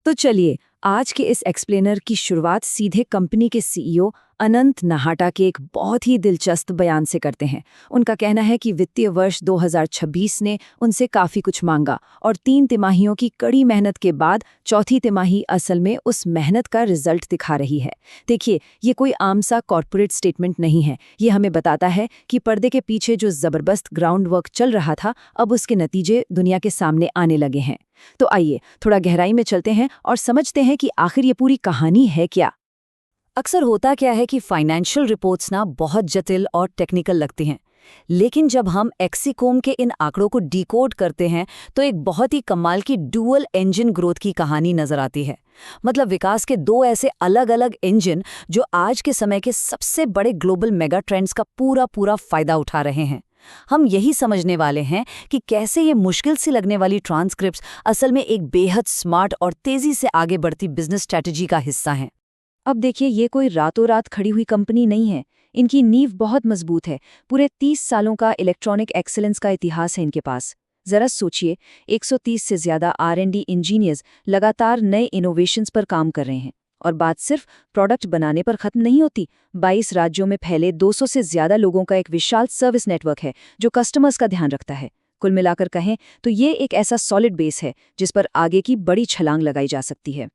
तो चलिए आज के इस एक्सप्लेनर की शुरुआत सीधे कंपनी के सीईओ अनंत नहाटा के एक बहुत ही दिलचस्प बयान से करते हैं। उनका कहना है कि वित्तीय वर्ष 2026 ने उनसे काफ़ी कुछ मांगा और 3 तिमाहियों की कड़ी मेहनत के बाद चौथी तिमाही असल में उस मेहनत का रिजल्ट दिखा रही है। देखिए, ये कोई आम सा कॉर्पोरेट स्टेटमेंट नहीं है। ये हमें बताता है कि पर्दे के पीछे जो ज़बरदस्त ग्राउंड वर्क चल रहा था, अब उसके नतीजे दुनिया के सामने आने लगे हैं। तो आइए थोड़ा गहराई में चलते हैं और समझते हैं कि आखिर ये पूरी कहानी है क्या। अक्सर होता क्या है कि फाइनेंशियल रिपोर्ट्स ना बहुत जटिल और टेक्निकल लगती हैं, लेकिन जब हम एक्सीकॉम के इन आंकड़ों को डिकोड करते हैं तो एक बहुत ही कमाल की डुअल इंजन ग्रोथ की कहानी नजर आती है। मतलब विकास के 2 ऐसे अलग अलग इंजन जो आज के समय के सबसे बड़े ग्लोबल मेगा ट्रेंड्स का पूरा फायदा उठा रहे हैं। हम यही समझने वाले हैं कि कैसे ये मुश्किल सी लगने वाली ट्रांसक्रिप्ट्स असल में एक बेहद स्मार्ट और तेजी से आगे बढ़ती बिजनेस स्ट्रैटेजी का हिस्सा हैं। अब देखिए, ये कोई रातों रात खड़ी हुई कंपनी नहीं है। इनकी नींव बहुत मजबूत है। पूरे 30 सालों का इलेक्ट्रॉनिक एक्सीलेंस का इतिहास है इनके पास। जरा सोचिए, 130 से ज्यादा R&D इंजीनियर्स लगातार नए इनोवेशंस पर काम कर रहे हैं। और बात सिर्फ प्रोडक्ट बनाने पर खत्म नहीं होती। 22 राज्यों में फैले 200 से ज्यादा लोगों का एक विशाल सर्विस नेटवर्क है जो कस्टमर्स का ध्यान रखता है। कुल मिलाकर कहें तो ये एक ऐसा सॉलिड बेस है जिस पर आगे की बड़ी छलांग लगाई जा सकती है।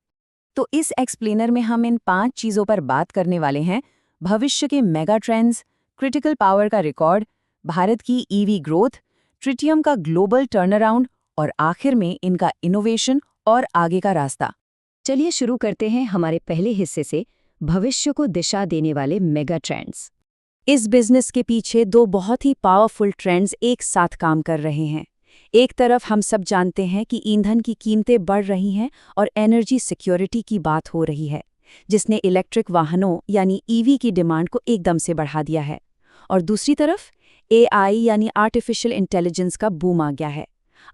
तो इस एक्सप्लेनर में हम इन 5 चीज़ों पर बात करने वाले हैं: भविष्य के मेगा ट्रेंड्स, क्रिटिकल पावर का रिकॉर्ड, भारत की ईवी ग्रोथ, ट्रिटियम का ग्लोबल टर्नअराउंड और आखिर में इनका इनोवेशन और आगे का रास्ता। चलिए शुरू करते हैं हमारे पहले हिस्से से, भविष्य को दिशा देने वाले मेगा ट्रेंड्स। इस बिजनेस के पीछे 2 बहुत ही पावरफुल ट्रेंड्स एक साथ काम कर रहे हैं। एक तरफ हम सब जानते हैं कि ईंधन की कीमतें बढ़ रही हैं और एनर्जी सिक्योरिटी की बात हो रही है, जिसने इलेक्ट्रिक वाहनों यानी ईवी की डिमांड को एकदम से बढ़ा दिया है। और दूसरी तरफ AI यानी आर्टिफिशियल इंटेलिजेंस का बूम आ गया है।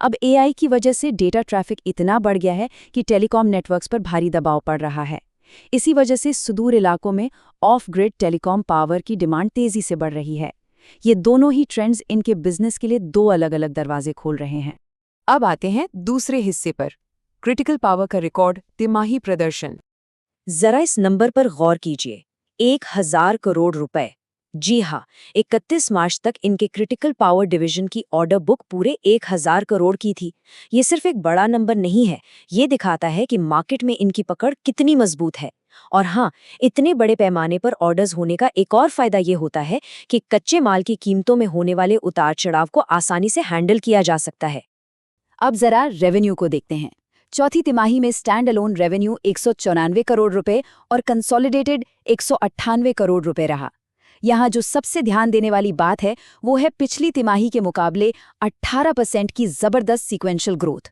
अब AI की वजह से डेटा ट्रैफिक इतना बढ़ गया है कि टेलीकॉम नेटवर्क्स पर भारी दबाव पड़ रहा है। इसी वजह से सुदूर इलाकों में ऑफ ग्रिड टेलीकॉम पावर की डिमांड तेजी से बढ़ रही है। ये दोनों ही ट्रेंड्स इनके बिजनेस के लिए 2 अलग-अलग दरवाजे खोल रहे हैं। अब आते हैं दूसरे हिस्से पर, क्रिटिकल पावर का रिकॉर्ड, तिमाही प्रदर्शन। जरा इस नंबर पर गौर कीजिए, 1000 करोड़ रुपए। जी हाँ, 31 मार्च तक इनके क्रिटिकल पावर डिवीजन की ऑर्डर बुक पूरे 1000 करोड़ की थी। ये सिर्फ एक बड़ा नंबर नहीं है, ये दिखाता है कि मार्केट में इनकी पकड़ कितनी मजबूत है। और हाँ, इतने बड़े पैमाने पर ऑर्डर्स होने का एक और फायदा ये होता है कि कच्चे माल की कीमतों में होने वाले उतार चढ़ाव को आसानी से हैंडल किया जा सकता है। अब जरा रेवेन्यू को देखते हैं। चौथी तिमाही में स्टैंड अलोन रेवेन्यू 194 करोड़ रुपए और कंसोलिडेटेड 198 करोड़ रुपए रहा। यहाँ जो सबसे ध्यान देने वाली बात है वो है पिछली तिमाही के मुकाबले 18% की जबरदस्त सीक्वेंशियल ग्रोथ।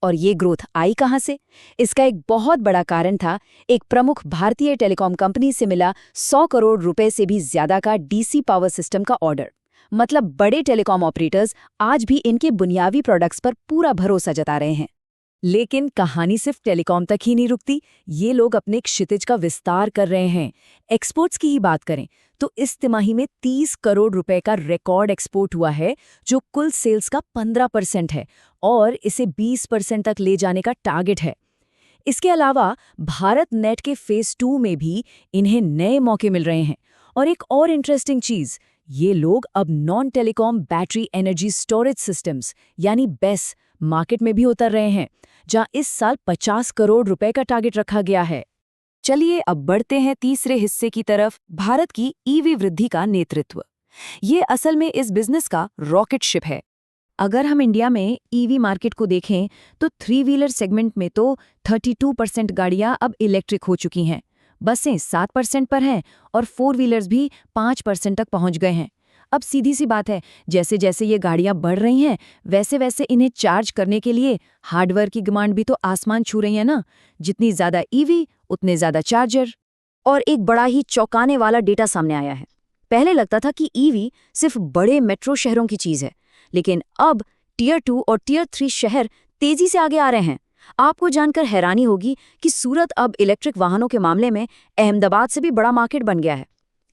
और ये ग्रोथ आई कहाँ से? इसका एक बहुत बड़ा कारण था एक प्रमुख भारतीय टेलीकॉम कंपनी से मिला 100 करोड़ रुपए से भी ज्यादा का DC पावर सिस्टम का ऑर्डर। मतलब बड़े टेलीकॉम ऑपरेटर्स आज भी इनके बुनियादी प्रोडक्ट्स पर पूरा भरोसा जता रहे हैं। लेकिन कहानी सिर्फ टेलीकॉम तक ही नहीं रुकती, ये लोग अपने क्षितिज का विस्तार कर रहे हैं। एक्सपोर्ट्स की ही बात करें तो इस तिमाही में 30 करोड़ रुपए का रिकॉर्ड एक्सपोर्ट हुआ है, जो कुल सेल्स का 15% है और इसे 20% तक ले जाने का टारगेट है। इसके अलावा भारत नेट के फेज 2 में भी इन्हें नए मौके मिल रहे हैं। और एक और इंटरेस्टिंग चीज, ये लोग अब non telecom battery energy storage systems यानी BESS मार्केट में भी उतर रहे हैं, जहां इस साल 50 करोड़ रुपए का टारगेट रखा गया है। चलिए अब बढ़ते हैं तीसरे हिस्से की तरफ, भारत की ईवी वृद्धि का नेतृत्व। ये असल में इस बिजनेस का रॉकेट शिप है। अगर हम इंडिया में ईवी मार्केट को देखें तो 3 व्हीलर सेगमेंट में तो 32% गाड़ियां अब इलेक्ट्रिक हो चुकी हैं, बसें 7% पर हैं और 4 व्हीलर्स भी 5% तक पहुंच गए हैं। अब सीधी सी बात है, जैसे जैसे ये गाड़ियां बढ़ रही हैं वैसे वैसे इन्हें चार्ज करने के लिए हार्डवेयर की डिमांड भी तो आसमान छू रही है ना। जितनी ज्यादा ईवी उतने ज्यादा चार्जर। और एक बड़ा ही चौंकाने वाला डेटा सामने आया है। पहले लगता था कि ईवी सिर्फ बड़े मेट्रो शहरों की चीज है, लेकिन अब टियर 2 और टियर 3 शहर तेजी से आगे आ रहे हैं। आपको जानकर हैरानी होगी कि सूरत अब इलेक्ट्रिक वाहनों के मामले में अहमदाबाद से भी बड़ा मार्केट बन गया है।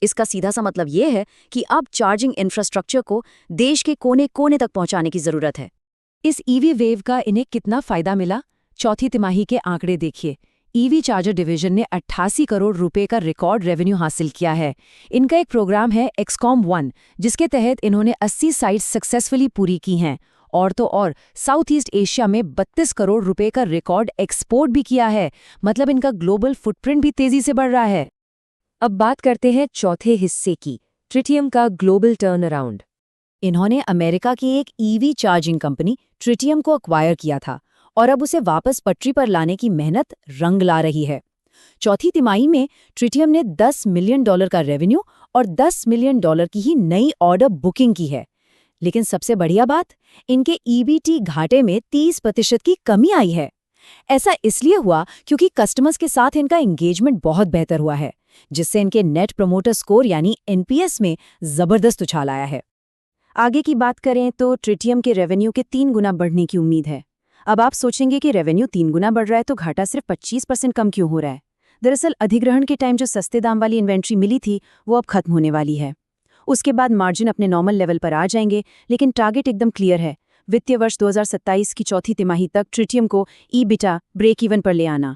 इसका सीधा सा मतलब ये है कि अब चार्जिंग इंफ्रास्ट्रक्चर को देश के कोने कोने तक पहुंचाने की जरूरत है। इस ईवी वेव का इन्हें कितना फायदा मिला? चौथी तिमाही के आंकड़े देखिए। ईवी चार्जर डिवीजन ने 88 करोड़ रुपए का रिकॉर्ड रेवेन्यू हासिल किया है। इनका एक प्रोग्राम है एक्सकॉम 1, जिसके तहत इन्होंने 80 साइट्स सक्सेसफुली पूरी की हैं। और तो और साउथ ईस्ट एशिया में 32 करोड़ रुपए का रिकॉर्ड एक्सपोर्ट भी किया है। मतलब इनका ग्लोबल फुटप्रिंट भी तेजी से बढ़ रहा है। अब बात करते हैं चौथे हिस्से की, ट्रिटियम का ग्लोबल टर्न अराउंड। इन्होंने अमेरिका की एक ईवी चार्जिंग कंपनी ट्रिटियम को एक्वायर किया था और अब उसे वापस पटरी पर लाने की मेहनत रंग ला रही है। चौथी तिमाही में ट्रिटियम ने $10 मिलियन का रेवेन्यू और $10 मिलियन की ही नई ऑर्डर बुकिंग की है। लेकिन सबसे बढ़िया बात, इनके ईबीटी घाटे में 30% की कमी आई है। ऐसा इसलिए हुआ क्योंकि कस्टमर्स के साथ इनका एंगेजमेंट बहुत बेहतर हुआ है, जिससे इनके नेट प्रमोटर स्कोर यानी एनपीएस में जबरदस्त उछाल आया है। आगे की बात करें तो ट्रिटियम के रेवेन्यू के 3 गुना बढ़ने की उम्मीद है। अब आप सोचेंगे कि रेवेन्यू 3 गुना बढ़ रहा है तो घाटा सिर्फ 25% कम क्यों हो रहा है? दरअसल अधिग्रहण के टाइम जो सस्ते दाम वाली इन्वेंट्री मिली थी वो अब खत्म होने वाली है। उसके बाद मार्जिन अपने नॉर्मल लेवल पर आ जाएंगे, लेकिन टारगेट एकदम क्लियर है, वित्तीय वर्ष 2027 की चौथी तिमाही तक ट्रिटियम को ईबिटा ब्रेक इवन पर ले आना।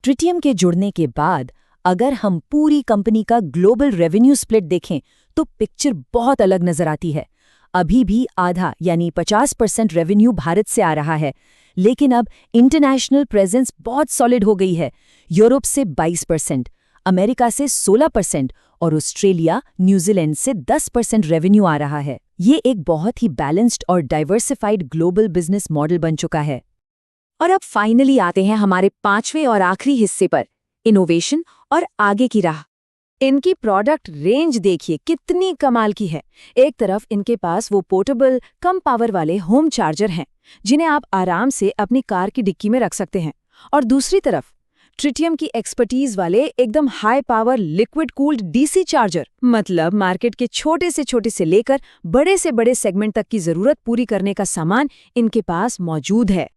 ट्रिटियम के जुड़ने के बाद अगर हम पूरी कंपनी का ग्लोबल रेवेन्यू स्प्लिट देखें तो पिक्चर बहुत अलग नजर आती है। अभी भी आधा यानी 50% रेवेन्यू भारत से आ रहा है, लेकिन अब इंटरनेशनल प्रेजेंस बहुत सॉलिड हो गई है। यूरोप से 22%, अमेरिका से 16% और ऑस्ट्रेलिया, न्यूजीलैंड से 10% रेवेन्यू आ रहा है। ये एक बहुत ही बैलेंस्ड और डाइवर्सिफाइड ग्लोबल बिजनेस मॉडल बन चुका है। और अब फाइनली आते हैं हमारे 5वें और आखिरी हिस्से पर, इनोवेशन और आगे की राह। इनकी प्रोडक्ट रेंज देखिए कितनी कमाल की है। एक तरफ इनके पास वो पोर्टेबल कम पावर वाले होम चार्जर हैं, जिन्हें आप आराम से अपनी कार की डिक्की में रख सकते हैं, और दूसरी तरफ ट्रिटियम की एक्सपर्टीज वाले एकदम high power liquid cooled DC charger. मतलब मार्केट के छोटे से लेकर बड़े से बड़े सेगमेंट तक की जरूरत पूरी करने का सामान इनके पास मौजूद है।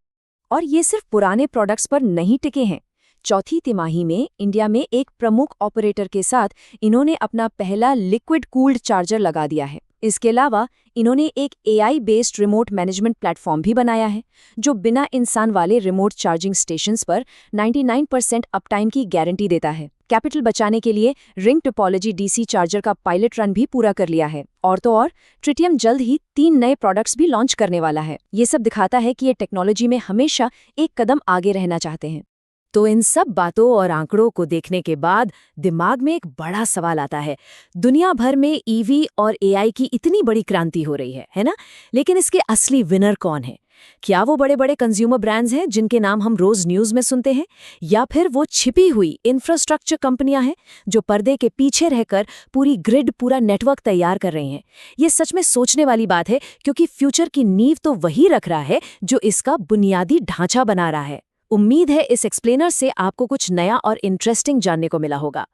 और ये सिर्फ पुराने प्रोडक्ट्स पर नहीं टिके हैं। चौथी तिमाही में इंडिया में एक प्रमुख ऑपरेटर के साथ इन्होंने अपना पहला लिक्विड कूल्ड चार्जर लगा दिया है। इसके अलावा इन्होंने एक AI based remote management platform भी बनाया है, जो बिना इंसान वाले रिमोट चार्जिंग स्टेशंस पर 99% अपटाइम की गारंटी देता है। कैपिटल बचाने के लिए रिंग टोपोलॉजी डीसी चार्जर का पायलट रन भी पूरा कर लिया है। और तो और ट्रिटियम जल्द ही 3 नए प्रोडक्ट्स भी लॉन्च करने वाला है। ये सब दिखाता है कि ये टेक्नोलॉजी में हमेशा एक कदम आगे रहना चाहते हैं। तो इन सब बातों और आंकड़ों को देखने के बाद दिमाग में एक बड़ा सवाल आता है। दुनिया भर में ईवी और एआई की इतनी बड़ी क्रांति हो रही है ना? लेकिन इसके असली विनर कौन है? क्या वो बड़े बड़े कंज्यूमर ब्रांड्स हैं जिनके नाम हम रोज न्यूज़ में सुनते हैं, या फिर वो छिपी हुई इंफ्रास्ट्रक्चर कंपनियां हैं जो पर्दे के पीछे रहकर पूरी ग्रिड, पूरा नेटवर्क तैयार कर रही हैं? ये सच में सोचने वाली बात है, क्योंकि फ्यूचर की नींव तो वही रख रहा है जो इसका बुनियादी ढांचा बना रहा है। उम्मीद है इस एक्सप्लेनर से आपको कुछ नया और इंटरेस्टिंग जानने को मिला होगा।